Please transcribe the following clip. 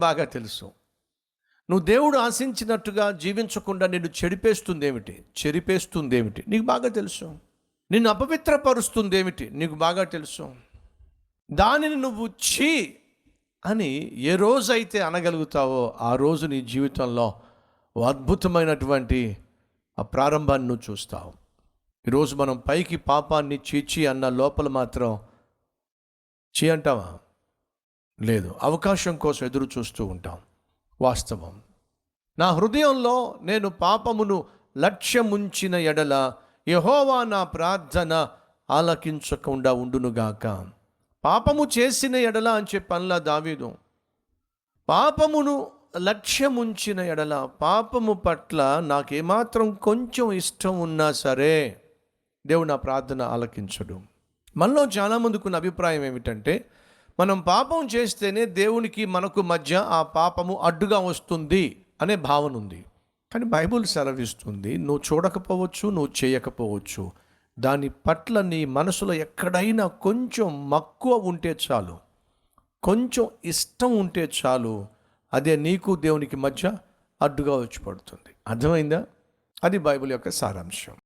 బాగా తెలుసు. నువ్వు దేవుడు ఆశించినట్టుగా జీవించకుండా నిన్ను చెరిపేస్తుందేమిటి నీకు బాగా తెలుసు. నిన్ను అపవిత్రపరుస్తుందేమిటి నీకు బాగా తెలుసు. దానిని నువ్వు ఛీ అని ఏ రోజైతే అనగలుగుతావో ఆ రోజు నీ జీవితంలో ఓ అద్భుతమైనటువంటి ఆ ప్రారంభాన్ని నువ్వు చూస్తావు. ఈరోజు మనం పైకి పాపాన్ని చీచి అన్న లోపల మాత్రం చీ అంటావా? లేదు, అవకాశం కోసం ఎదురు చూస్తూ ఉంటాం. వాస్తవం, నా హృదయంలో నేను పాపమును లక్ష్యముంచిన ఎడల యెహోవా నా ప్రార్థన ఆలకించకుండా ఉండునుగాక. పాపము చేసిన ఎడల అని చెప్పనలా దావీదు. పాపమును లక్ష్యముంచిన ఎడల, పాపము పట్ల నాకేమాత్రం కొంచెం ఇష్టం ఉన్నా సరే దేవుడు నా ప్రార్థన ఆలకించడు. మనలో చాలామందికి ఉన్న అభిప్రాయం ఏమిటంటే, మనం పాపం చేస్తేనే దేవునికి మనకు మధ్య ఆ పాపము అడ్డుగా వస్తుంది అనే భావన ఉంది. కానీ బైబిల్ సెలవిస్తుంది, నువ్వు చూడకపోవచ్చు, నువ్వు చేయకపోవచ్చు, దాని పట్ల నీ మనసులో ఎక్కడైనా కొంచెం మక్కువ ఉంటే చాలు, కొంచెం ఇష్టం ఉంటే చాలు, అదే నీకు దేవునికి మధ్య అడ్డుగా వచ్చి పడుతుంది. అర్థమైందా? అది బైబిల్ యొక్క సారాంశం.